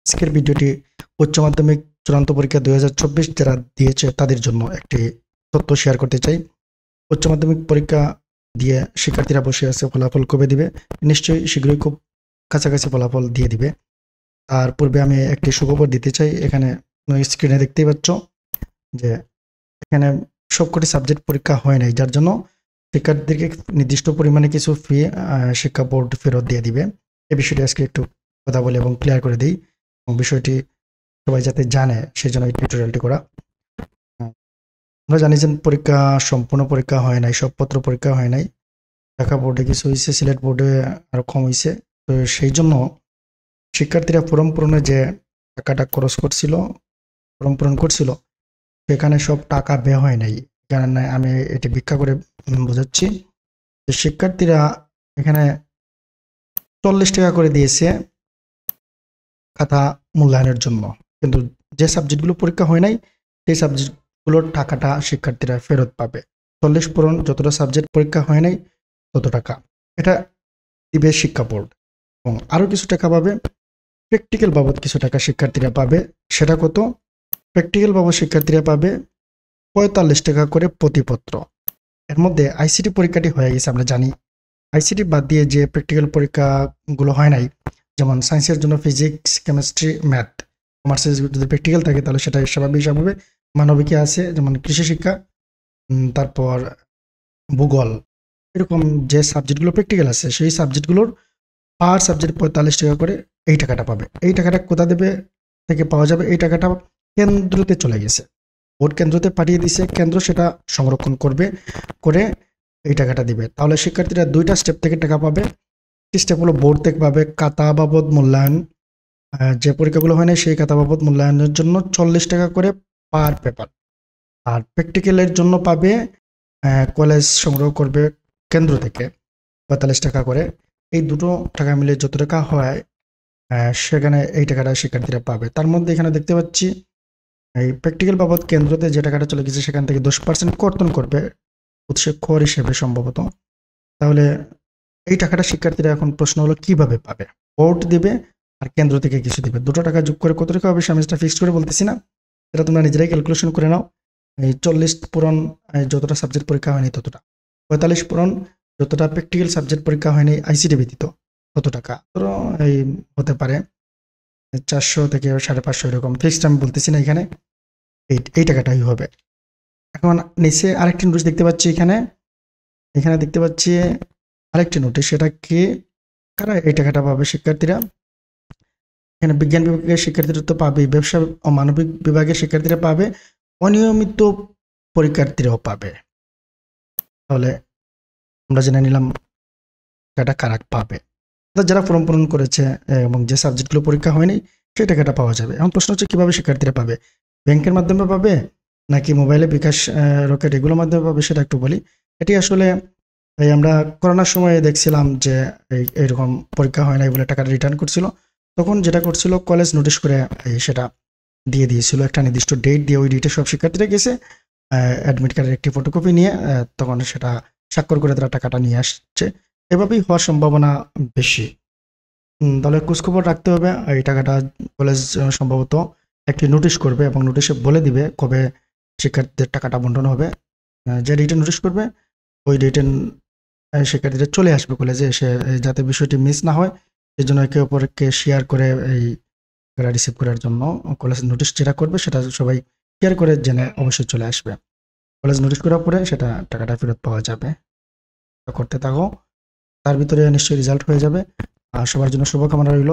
আজকের ভিডিওটি উচ্চ মাধ্যমিক চূড়ান্ত পরীক্ষা 2024 যারা দিয়েছে তাদের জন্য একটি তথ্য শেয়ার করতে চাই। উচ্চ মাধ্যমিক পরীক্ষা দিয়ে শিক্ষার্থীরা বসে আছে, ফলাফল কবে দিবে? নিশ্চয়ই শীঘ্রই, খুব কাছাকাছি ফলাফল দিয়ে দিবে। তার পূর্বে আমি একটি সুখবর দিতে চাই। এখানে স্ক্রিনে দেখতেই পাচ্ছ যে এখানে সবকটি সাবজেক্ট পরীক্ষা হয় নাই, যার জন্য শিক্ষার্থীদেরকে নির্দিষ্ট পরিমাণে কিছু ফি শিক্ষা বোর্ড ফেরত দিয়ে দিবে। এই বিষয়টি আজকে একটু কথা বলি এবং ক্লিয়ার করে দিই, এবং বিষয়টি সবাই যাতে জানে সেই জন্য এই টিউটোরিয়ালটি করা। আমরা জানি যে পরীক্ষা সম্পূর্ণ পরীক্ষা হয় নাই, সব পত্র পরীক্ষা হয় নাই। ঢাকা বোর্ডে কিছু হয়েছে, সিলেট বোর্ডে আরো কম হয়েছে। তো সেই জন্য শিক্ষার্থীরা ফর্ম পূরণে যে টাকাটা খরচ করছিল, ফর্ম পূরণ করছিল, সেখানে সব টাকা ব্যয় হয় নাই। কারণ আমি এটি ব্যাখ্যা করে বোঝাচ্ছি যে শিক্ষার্থীরা এখানে 40 টাকা করে দিয়েছে খাতা মূল্যায়নের জন্য, কিন্তু যে সাবজেক্টগুলো পরীক্ষা হয় নাই সেই সাবজেক্টগুলোর টাকাটা শিক্ষার্থীরা ফেরত পাবে। 40 পূরণ যতটা সাবজেক্ট পরীক্ষা হয় নাই তত টাকা এটা দিবে শিক্ষা বোর্ড, এবং আরও কিছু টাকা পাবে প্র্যাকটিক্যাল বাবদ। কিছু টাকা শিক্ষার্থীরা পাবে, সেটা কত? প্র্যাকটিক্যাল বাবদ শিক্ষার্থীরা পাবে 45 টাকা করে প্রতিপত্র। এর মধ্যে আইসিটি পরীক্ষাটি হয়ে গেছে, আমরা জানি। আইসিটি বাদ দিয়ে যে প্র্যাকটিক্যাল পরীক্ষাগুলো হয় নাই, যেমন সায়েন্সের জন্য ফিজিক্স, কেমিস্ট্রি, ম্যাথ, কমার্সের যদি প্র্যাকটিক্যাল থাকে তাহলে সেটা স্বাভাবিক হিসাবে। মানবিকে আছে যেমন কৃষি শিক্ষা, তারপর ভূগোল, এরকম যে সাবজেক্টগুলো প্র্যাকটিক্যাল আছে সেই সাবজেক্টগুলোর পার সাবজেক্ট 45 টাকা করে এই টাকাটা পাবে। এই টাকাটা কোথা দেবে থেকে পাওয়া যাবে? এই টাকাটা কেন্দ্রতে চলে গেছে, বোর্ড কেন্দ্রতে পাঠিয়ে দিছে, কেন্দ্র সেটা সংরক্ষণ করবে, করে এই টাকাটা দিবে। তাহলে শিক্ষার্থীরা দুইটা স্টেপ থেকে টাকা পাবে। একটি স্টেপ হলো বোর্ড থেকে পাবে খাতা বাবদ মূল্যায়ন, যে পরীক্ষাগুলো হয় না সেই খাতা বাবদ মূল্যায়নের জন্য 40 টাকা করে পার পেপার। আর প্র্যাকটিক্যালের জন্য পাবে কলেজ সংগ্রহ করবে কেন্দ্র থেকে 45 টাকা করে। এই দুটো টাকা মিলে যত টাকা হয় সেখানে এই টাকাটা শিক্ষার্থীরা পাবে। তার মধ্যে এখানে দেখতে পাচ্ছি এই প্র্যাকটিক্যাল বাবদ কেন্দ্রতে যে টাকাটা চলে গেছে সেখান থেকে 10% কর্তন করবে উৎসে খর হিসেবে সম্ভবত। তাহলে এই টাকাটা শিক্ষার্থীরা, এখন প্রশ্ন হলো কিভাবে পাবে? বোর্ড দিবে আর কেন্দ্র থেকে কিছু দিবে, দুটো টাকা যোগ করে কত টাকা হবে আমি সেটা ফিক্সড করে বলতেছি না, সেটা তোমরা নিজেরাই ক্যালকুলেশন করে নাও। এই 40 পূরণ যতটা সাবজেক্ট পরীক্ষা হয়নি ততটা, 45 পূরণ যতটা প্র্যাকটিক্যাল সাবজেক্ট পরীক্ষা হয়নি আইসিটি ব্যতীত তত টাকা। ধরো এই হতে পারে 400 থেকে 550 এরকম, ফিক্সড আমি বলতেছি না এখানে। এই টাকাটাই হবে। এখন নিচে আরেকটি নোটিশ দেখতে পাচ্ছি, এখানে দেখতে পাচ্ছি আরেকটি নোটিশ। সেটা কি, কারা এই টাকাটা পাবে? শিক্ষার্থীরা এখানে বিজ্ঞান বিভাগের শিক্ষার্থীরা তো পাবে, ব্যবসা ও মানবিক বিভাগের শিক্ষার্থীরা পাবে, অনিয়মিত পরীক্ষার্থীরাও পাবে। তাহলে আমরা জেনে নিলাম টাকাটা কারা পাবে। যারা ফর্ম পূরণ করেছে এবং যে সাবজেক্টগুলো পরীক্ষা হয়নি সেই টাকাটা পাওয়া যাবে। এখন প্রশ্ন হচ্ছে কিভাবে শিক্ষার্থীরা পাবে? ব্যাংকের মাধ্যমে পাবে নাকি মোবাইলে বিকাশ, রকেট এগুলোর মাধ্যমে পাবে সেটা একটু বলি। এটি আসলে আমরা করোনার সময় দেখছিলাম যে এইরকম পরীক্ষা হয় নাই বলে টাকাটা রিটার্ন করছিল, তখন যেটা করছিল কলেজ নোটিশ করে সেটা দিয়ে দিয়েছিল একটা নির্দিষ্ট ডেট দিয়ে। ওই ডেটে সব শিক্ষার্থীরা গেছে, অ্যাডমিট কার্ডের একটি ফটোকপি নিয়ে তখন সেটা স্বাক্ষর করে তারা টাকাটা নিয়ে আসছে। এভাবেই হওয়ার সম্ভাবনা বেশি। তাহলে খোঁজখবর রাখতে হবে। এই টাকাটা কলেজ সম্ভবত একটি নোটিশ করবে এবং নোটিশে বলে দিবে কবে শিক্ষার্থীদের টাকাটা বন্টন হবে। যে ডেটে নোটিশ করবে ওই ডেটে শিক্ষার্থীরা চলে আসবে কলেজে এসে, যাতে বিষয়টি মিস না হয় সেই জন্য একে অপরকে শেয়ার করে এই রিসিভ করার জন্য কলেজ নোটিশ যেটা করবে সেটা সবাই শেয়ার করে জেনে অবশ্যই চলে আসবে। কলেজ নোটিশ করার পরে সেটা টাকাটা ফেরত পাওয়া যাবে। করতে থাকো, তার ভিতরে নিশ্চয়ই রেজাল্ট হয়ে যাবে। আর সবার জন্য শুভকামনা রইল।